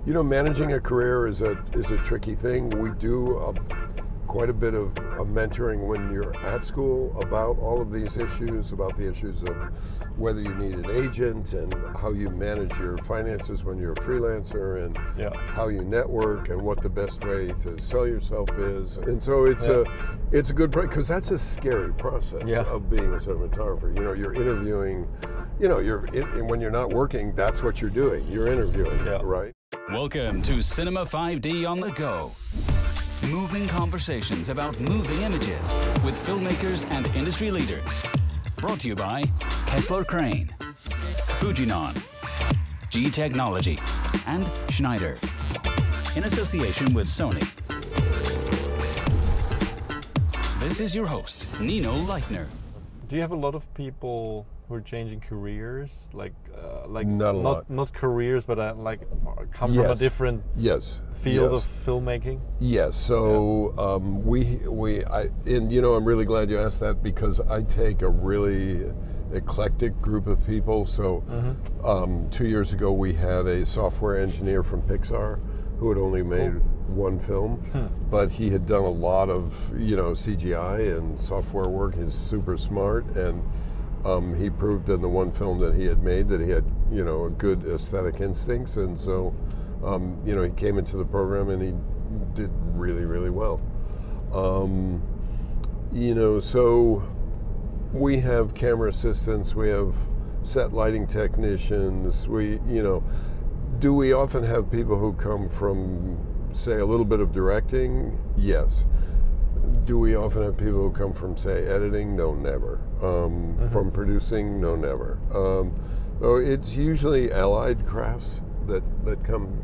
You know, managing a career is a tricky thing. We do quite a bit of mentoring when you're at school about all of these issues, about the issues of whether you need an agent and how you manage your finances when you're a freelancer, and how you network and what the best way to sell yourself is. And so it's a good because that's a scary process of being a cinematographer. You know, you're interviewing. You know, when you're not working, that's what you're doing. You're interviewing, right? Welcome to Cinema 5D on the Go. Moving conversations about moving images with filmmakers and industry leaders. Brought to you by Kessler Crane, Fujinon, G Technology, and Schneider. In association with Sony. This is your host, Nino Leitner. Do you have a lot of people who are changing careers, like not careers, but come from a different field of filmmaking? Yes. So I'm really glad you asked that, because I take a really eclectic group of people. So 2 years ago we had a software engineer from Pixar who had only made one film, but he had done a lot of CGI and software work. He's super smart, and he proved in the one film that he had made that he had a good aesthetic instincts, and so he came into the program and he did really, really well. So we have camera assistants, we have set lighting technicians, do we often have people who come from, say, a little bit of directing? Yes. Do we often have people who come from, say, editing? No, never. From producing? No, never. So it's usually allied crafts that become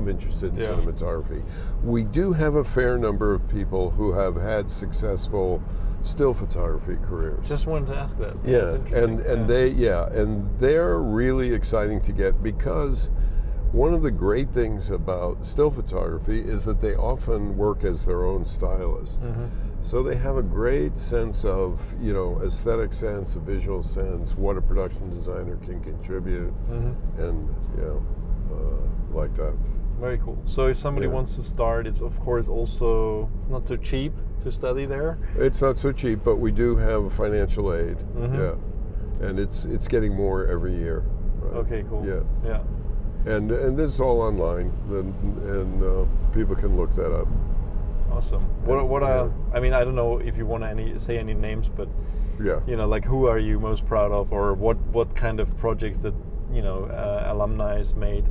interested in cinematography. We do have a fair number of people who have had successful still photography careers. Just wanted to ask that. And they're really exciting to get, because one of the great things about still photography is that they often work as their own stylists. So they have a great sense of, aesthetic sense, a visual sense, what a production designer can contribute, and like that. Very cool. So if somebody wants to start, it's of course also, it's not so cheap to study there. It's not so cheap, but we do have financial aid. And it's getting more every year. Right? Okay, cool. Yeah. And this is all online, and people can look that up. Awesome. I mean, I don't know if you want to say any names, but who are you most proud of, or what kind of projects that alumni made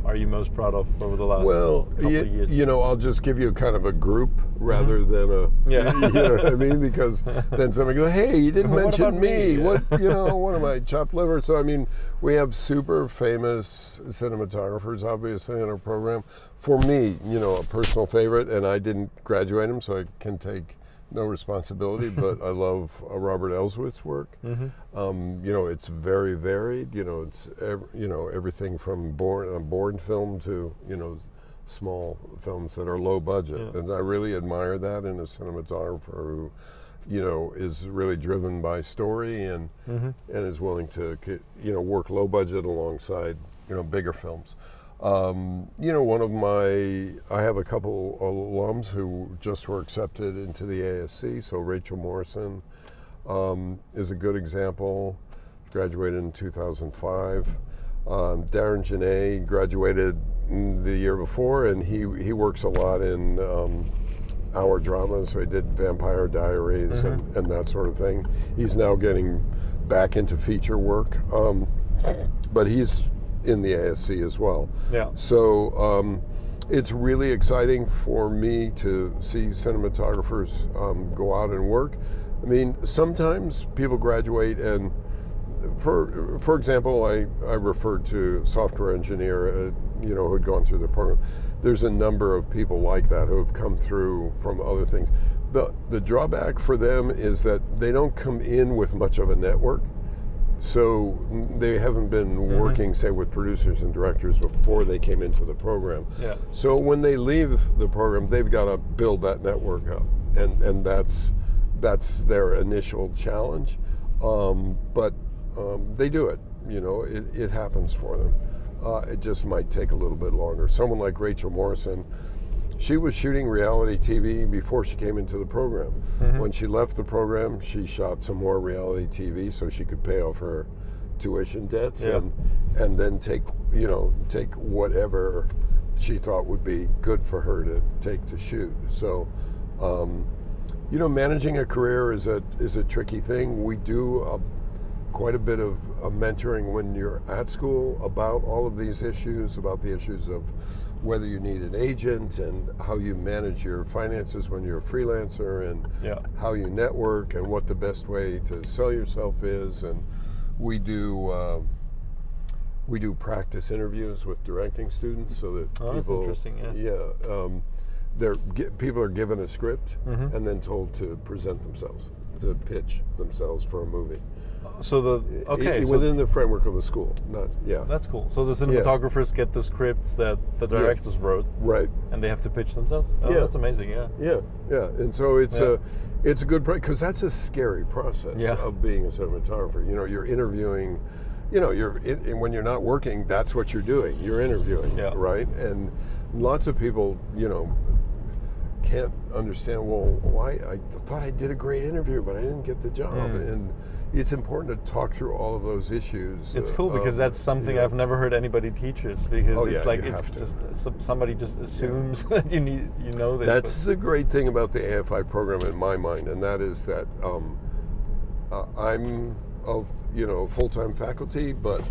are you most proud of over the last couple of years? I'll just give you kind of a group rather than a, you know what I mean? Because then somebody goes, hey, you didn't mention me. What am I, chopped liver? So, I mean, we have super famous cinematographers, obviously, in our program. For me, a personal favorite, and I didn't graduate him, so I can take no responsibility, but I love Robert Elswit's work. It's very varied. It's everything from Bourne film to small films that are low budget, and I really admire that in a cinematographer who is really driven by story and is willing to work low budget alongside bigger films. I have a couple alums who just were accepted into the ASC. So Rachel Morrison is a good example, graduated in 2005. Darren Janae graduated the year before, and he works a lot in hour dramas. So he did Vampire Diaries and that sort of thing. He's now getting back into feature work, but he's in the ASC as well. So it's really exciting for me to see cinematographers go out and work. I mean, sometimes people graduate and, for example, I referred to a software engineer, who had gone through the program. There's a number of people like that who have come through from other things. The drawback for them is that they don't come in with much of a network. So they haven't been working, say, with producers and directors before they came into the program. So when they leave the program, they've got to build that network up, and that's their initial challenge. But they do it. It happens for them. it just might take a little bit longer. Someone like Rachel Morrison, she was shooting reality TV before she came into the program. When she left the program, she shot some more reality TV so she could pay off her tuition debts and then take whatever she thought would be good for her to take to shoot. So, managing a career is a tricky thing. We do quite a bit of mentoring when you're at school about all of these issues, about the issues of whether you need an agent and how you manage your finances when you're a freelancer, and how you network and what the best way to sell yourself is. And we do practice interviews with directing students so that people. That's interesting. People are given a script and then told to present themselves, to pitch themselves for a movie. So within the framework of the school, That's cool. So the cinematographers get the scripts that the directors wrote, right? And they have to pitch themselves. Oh, that's amazing. Yeah. And so it's a good because that's a scary process of being a cinematographer. You're interviewing. When you're not working, that's what you're doing. You're interviewing, right? And lots of people, can't understand. Well, why? I thought I did a great interview, but I didn't get the job. And it's important to talk through all of those issues. It's cool because that's something I've never heard anybody teach us, because it's just somebody just assumes that you know this. That's the great thing about the AFI program in my mind, and that is that I'm of full-time faculty, but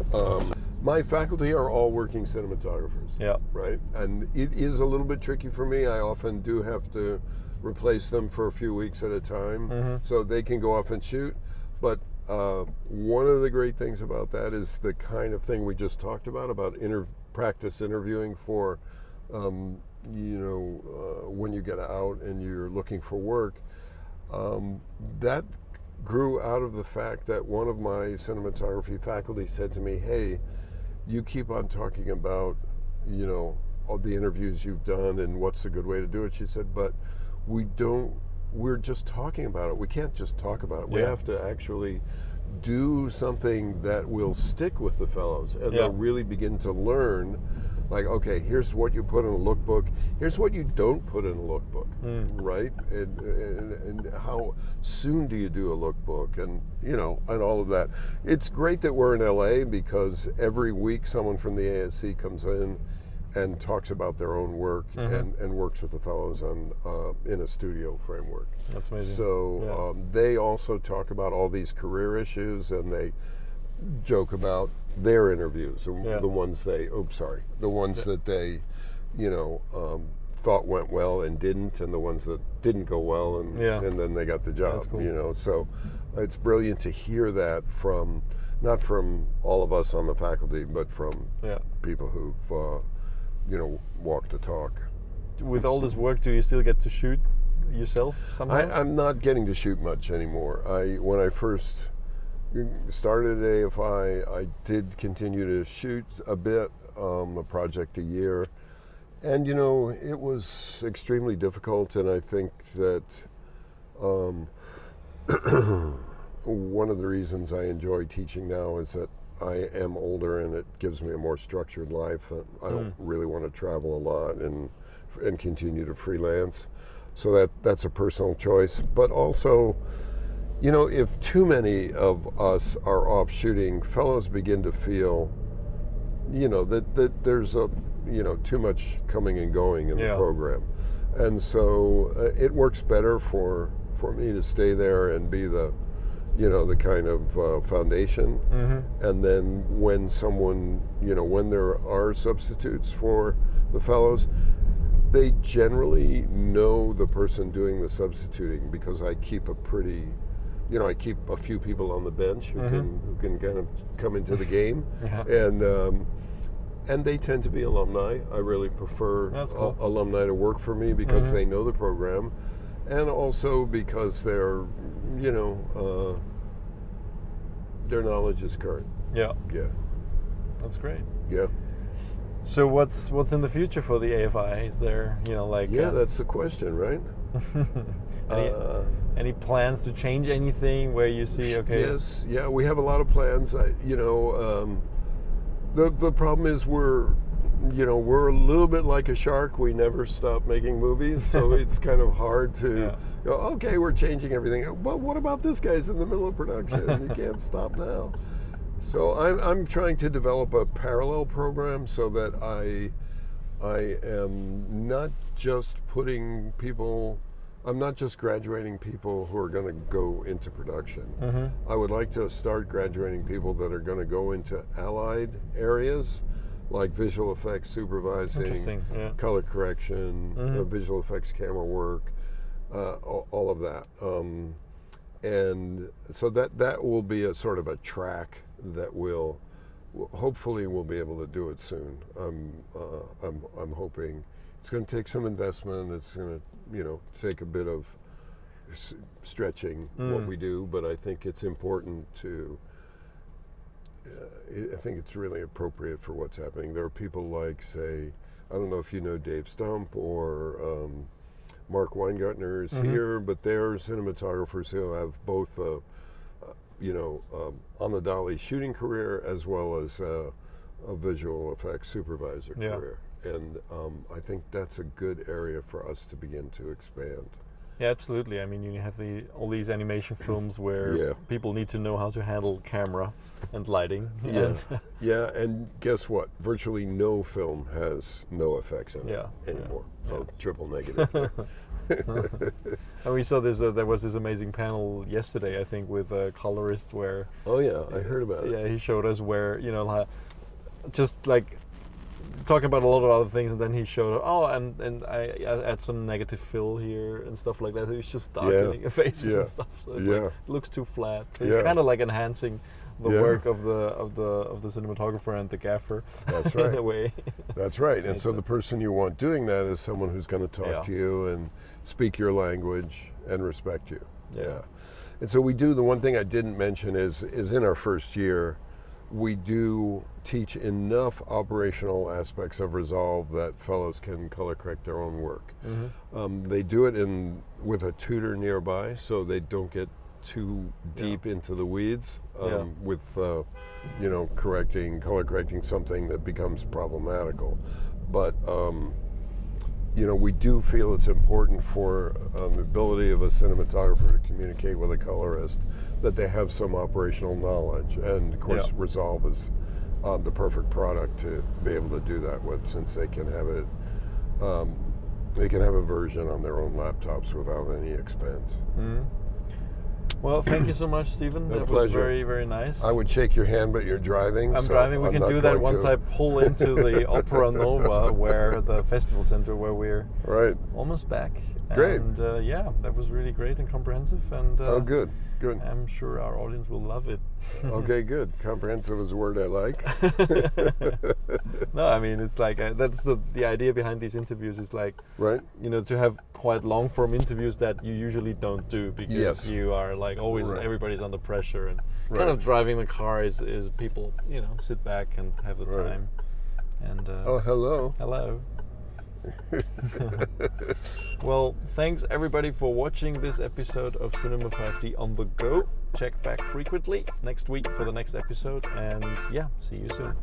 my faculty are all working cinematographers. Right, and it is a little bit tricky for me. I often do have to replace them for a few weeks at a time, so they can go off and shoot. But one of the great things about that is the kind of thing we just talked about practice interviewing for, when you get out and you're looking for work. That grew out of the fact that one of my cinematography faculty said to me, "Hey, you keep on talking about, all the interviews you've done and what's a good way to do it." She said, "But we're just talking about it. We can't just talk about it. We have to actually do something that will stick with the fellows, and they'll really begin to learn, like, okay, here's what you put in a lookbook, here's what you don't put in a lookbook, right? And how soon do you do a lookbook, and and all of that." It's great that we're in LA, because every week someone from the ASC comes in and talks about their own work and works with the fellows on in a studio framework. That's amazing. So they also talk about all these career issues, and they joke about their interviews, the ones that they thought went well and didn't, and the ones that didn't go well, and then they got the job. That's cool. So it's brilliant to hear that from, not from all of us on the faculty, but from people who've walk the talk. With all this work, do you still get to shoot yourself somehow? I'm not getting to shoot much anymore. When I first started at AFI, I did continue to shoot a bit, a project a year, and it was extremely difficult. And I think that one of the reasons I enjoy teaching now is that I am older, and it gives me a more structured life. And I don't really want to travel a lot and continue to freelance. So that's a personal choice. But also, if too many of us are off shooting, fellows begin to feel, that there's too much coming and going in the program. And so it works better for me to stay there and be the kind of foundation. And then when someone, when there are substitutes for the fellows, they generally know the person doing the substituting, because I keep I keep a few people on the bench who can kind of come into the game. And they tend to be alumni. I really prefer alumni to work for me, because they know the program, and also because they're their knowledge is current. That's great. So what's in the future for the AFI? Is there that's the question, right? Any plans to change anything where you see Yes, we have a lot of plans. The problem is we're a little bit like a shark. We never stop making movies, so it's kind of hard to go, okay, we're changing everything. But what about this guy's in the middle of production? You can't stop now. So I'm trying to develop a parallel program so that I am not just I'm not just graduating people who are going to go into production. I would like to start graduating people that are going to go into allied areas like visual effects supervising, color correction, visual effects camera work, all of that. And so that will be a sort of a track that hopefully we'll be able to do it soon. I'm hoping. It's going to take some investment. It's going to, take a bit of stretching what we do, but I think it's important to. I think it's really appropriate for what's happening. There are people like, say, I don't know if you know Dave Stump or Mark Weingartner is here, but they're cinematographers who have both, on the dolly shooting career as well as a visual effects supervisor career. And I think that's a good area for us to begin to expand. Yeah, absolutely. I mean, you have all these animation films where people need to know how to handle camera and lighting. And guess what? Virtually no film has no effects in it anymore. So triple negative there. And we saw this. There was this amazing panel yesterday, I think, with a colorist where. Oh yeah, I heard about it. Yeah, he showed us where just like. Talking about a lot of other things, and then he showed, and I add some negative fill here and stuff like that. He was just darkening faces and stuff. So it's like, it looks too flat. So it's kind of like enhancing the work of the cinematographer and the gaffer. That's right. In a way. That's right. And so the person you want doing that is someone who's going to talk to you and speak your language and respect you. Yeah. And so we do. The one thing I didn't mention is in our first year, we do teach enough operational aspects of Resolve that fellows can color correct their own work. They do it with a tutor nearby, so they don't get too deep into the weeds with color correcting something that becomes problematical. But we do feel it's important for the ability of a cinematographer to communicate with a colorist that they have some operational knowledge. And of course, Resolve is the perfect product to be able to do that with, since they can have it. They can have a version on their own laptops without any expense. Well, thank you so much, Stephen. That was very, very nice. I would shake your hand, but you're driving. I'm driving. We can do that once I pull into the Opera Nova, where the festival center, where we're almost back. Great. And that was really great and comprehensive. And good. I'm sure our audience will love it. Okay, good. Comprehensive is a word I like. No, I mean, it's like that's the idea behind these interviews is like, to have quite long form interviews that you usually don't do because you are like always everybody's under pressure, and kind of driving the car is people sit back and have the time. And hello. Well, thanks everybody for watching this episode of Cinema 5D on the Go. Check back frequently next week for the next episode, and see you soon.